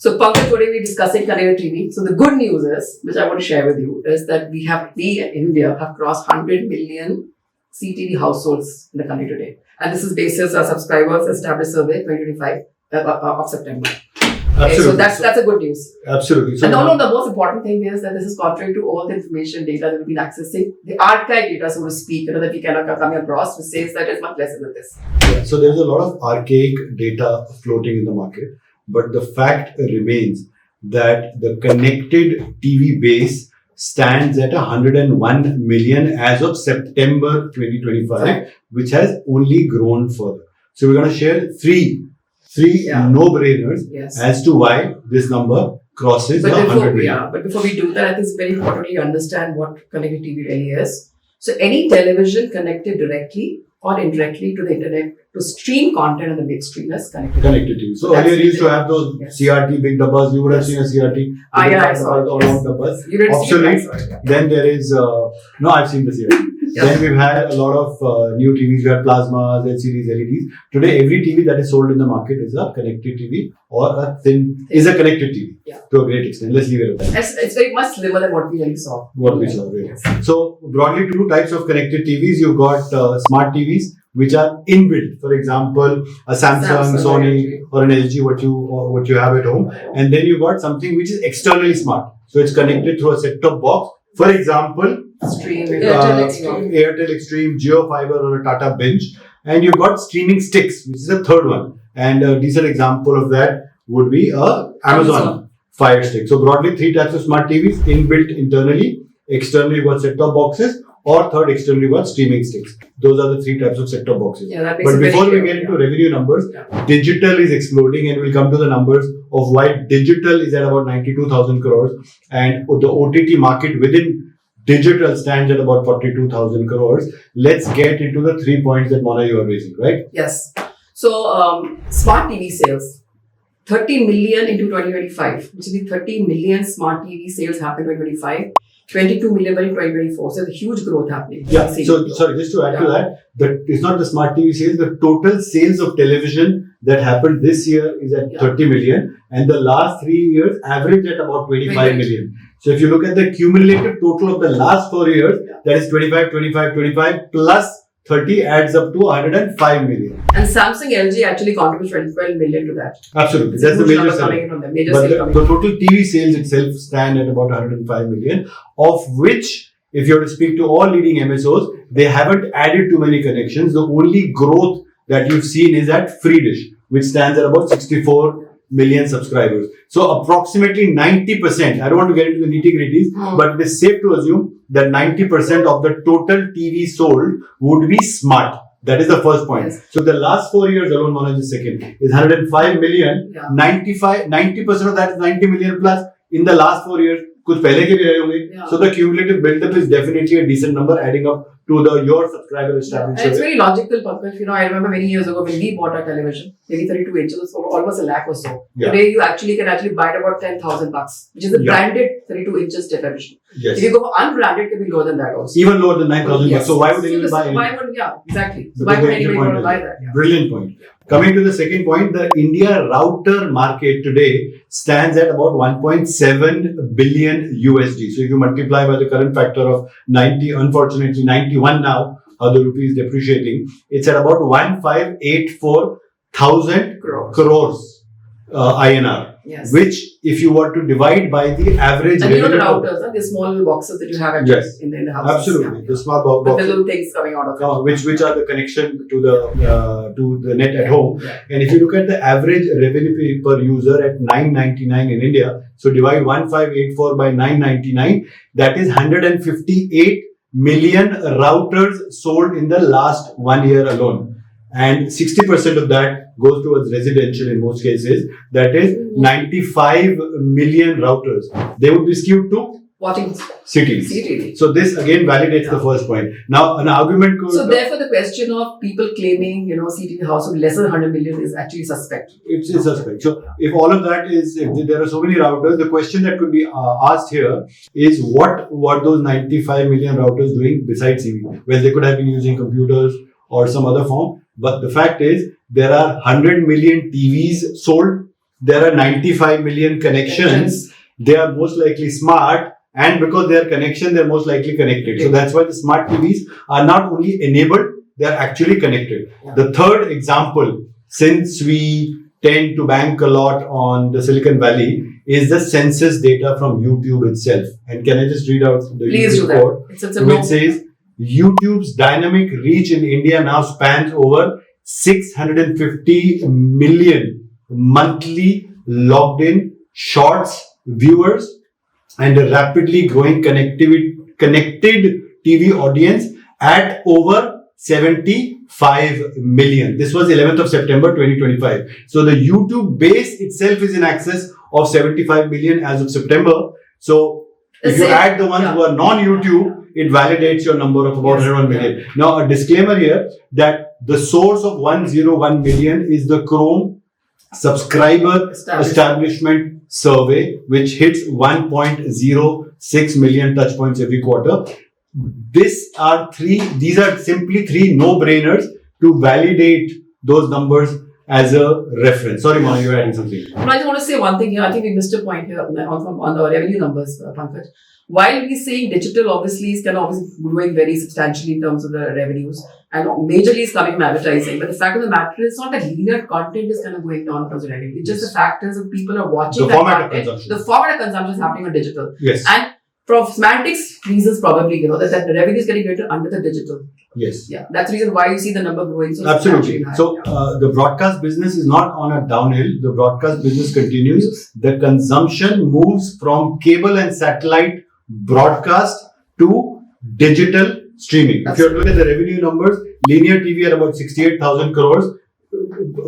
So, Pankaj, today we're discussing connected TV. So, the good news is, which I want to share with you, is that we in India have crossed 100 million CTV households in the country today. And this is basis our subscribers established survey 2025 of September. Okay, so that's a good news. Absolutely. So and the most important thing is that this is contrary to all the information data that we've been accessing, the archive data, so to speak, that we cannot come across, which says that it's much lesser than this. Yeah, so there's a lot of archaic data floating in the market, but the fact remains that the connected TV base stands at 101 million as of September 2025, which has only grown further. So we're going to share three no-brainers as to why this number crosses the 100 million. But before we do that, I think it's very important to understand what connected TV really is. So any television connected directly or indirectly to the internet to stream content on the big screen is connected TV. So earlier you used to have those CRT big dabbas. You would have seen a CRT. I saw it. Obsolete. Then there is no, I've seen the CRT. Then we've had a lot of new TVs. We have plasmas, LCDs, LEDs. Today, every TV that is sold in the market is a connected TV or a connected TV to a great extent. Let's leave it at that. It's very much slimmer than what we really saw. Right. So, broadly, two types of connected TVs. You've got smart TVs, which are inbuilt. For example, a Samsung, Sony, or an LG, what you have at home. And then you've got something which is externally smart. So, it's connected through a set-top box. For example, Airtel Extreme, Jio Fiber, or a Tata Binge. And you've got streaming sticks, which is the third one. And a decent example of that would be Amazon Fire Stick. So broadly, three types of smart TVs: inbuilt internally, externally what set-top boxes, or third, externally what streaming sticks. Those are the three types of set-top boxes. But before we get into revenue numbers, digital is exploding, and we'll come to the numbers of why digital is at about 92,000 crores, and the OTT market within digital stands at about 42,000 crores. Let's get into the 3 points that Mona you are raising, right? Yes. So, smart TV sales, 30 million into 2025, which is the 30 million smart TV sales happened in 2025. 22 million by 2024. So, there's a huge growth happening. Yeah. So, sorry, just to add to that it's not the smart TV sales, the total sales of television that happened this year is at 30 million, and the last 3 years average at about 25 million. So, if you look at the cumulative total of the last 4 years, that is 25 plus 30 adds up to 105 million. And Samsung LG actually contributes 12 million to that. Absolutely. That's the major sale. But the total TV sales itself stand at about 105 million, of which, if you have to speak to all leading MSOs, they haven't added too many connections. The only growth that you've seen is at Free Dish, which stands at about 64 million subscribers. So approximately 90%, I don't want to get into the nitty-gritties, but it is safe to assume that 90% of the total TV sold would be smart. That is the first point. Yes. So the last 4 years alone, Mona, just second, is 105 million. 90% of that is 90 million plus in the last 4 years. So the cumulative build-up is definitely a decent number, adding up to your subscriber establishment. And it's very logical, Pankaj. I remember many years ago when we bought our television, maybe 32 inches, almost a lakh or so. Today you can actually buy it about 10,000 bucks, which is a branded 32 inches television. Yes. If you go for unbranded, it can be lower than that also. Even lower than 9,000 bucks. So why would anyone buy it? Exactly. So why would anybody want to buy that? Brilliant point. Coming to the second point, the India router market today stands at about 1.7 billion USD. So if you multiply by the current factor of 90, unfortunately 91 now, how the rupee is depreciating, it's at about 1,584,000 crores INR. Yes. Which, if you were to divide by the average, and you know the routers, the small boxes that you have in the house. Absolutely, the small boxes, the little things coming out of it, which are the connection to the net at home. And if you look at the average revenue per user at 999 in India, so divide 1584 by 999, that is 158 million routers sold in the last 1 year alone. And 60% of that goes towards residential in most cases. That is 95 million routers. They would be skewed to watching cities. So this again validates the first point. Now an argument could... So therefore the question of people claiming, CTV household less than 100 million is actually suspect. It's suspect. So if all of that is, if there are so many routers, the question that could be asked here is what those 95 million routers doing besides TV? Well, they could have been using computers or some other form. But the fact is, there are 100 million TVs sold there are 95 million connections, they are most likely smart. And because they are connection, they're most likely connected. So that's why the smart TVs are not only enabled, they are actually connected. The third example, since we tend to bank a lot on the Silicon Valley, is the census data from YouTube itself. And can I just read out the YouTube quote, which says, YouTube's dynamic reach in India now spans over 650 million monthly logged in shorts viewers and a rapidly growing connected TV audience at over 75 million. This was 11th of September 2025. So the YouTube base itself is in excess of 75 million as of September. So if you add the ones who are non-YouTube, it validates your number of about 101 million. Now a disclaimer here that the source of 101 million is the Chrome subscriber establishment survey, which hits 1.06 million touch points every quarter. These are simply three no-brainers to validate those numbers as a reference. Sorry, Mona, you were adding something. No, I just want to say one thing here. I think we missed a point here on the revenue numbers, Pankaj. While we're saying digital obviously is kind of obviously growing very substantially in terms of the revenues and majorly is coming from advertising, but the fact of the matter is not that linear content is kind of going down in terms of revenue. It's just the fact is that people are watching the format of consumption. The format of consumption is happening on digital. Yes. And for semantics reasons probably, that the revenue is getting greater under the digital. Yes. Yeah. That's the reason why you see the number growing so absolutely. high. So the broadcast business is not on a downhill. The broadcast business continues. The consumption moves from cable and satellite broadcast to digital streaming. If you look at the revenue numbers, linear TV at about 68,000 crores,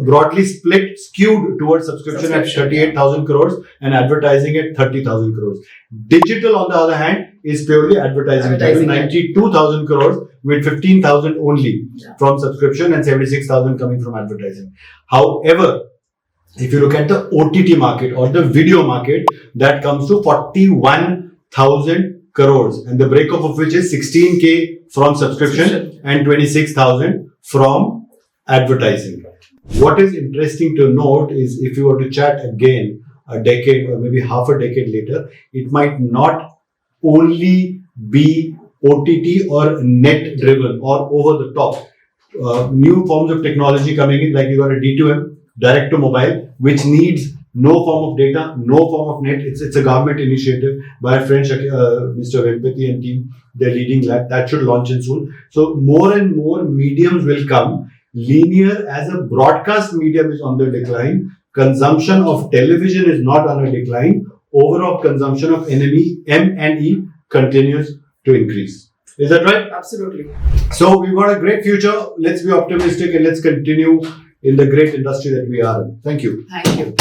broadly split, skewed towards subscription at 38,000 crores and advertising at 30,000 crores. Digital, on the other hand, is purely advertising 92,000 crores with 15,000 only from subscription and 76,000 coming from advertising. However, if you look at the OTT market or the video market, that comes to 41,000 crores, and the breakup of which is 16K from subscription and 26,000 from advertising. What is interesting to note is if you were to chat again a decade or maybe half a decade later, it might not only be OTT or net driven or over the top. New forms of technology coming in, like you got a D2M, direct to mobile, which needs no form of data, no form of net. It's a government initiative by our friend Mr. Vempati and team. They're leading that. That should launch in soon. So more and more mediums will come. Linear as a broadcast medium is on the decline. Consumption of television is not on a decline. Overall consumption of M&E continues to increase. Is that right? Absolutely. So we've got a great future. Let's be optimistic and let's continue in the great industry that we are in. Thank you. Thank you.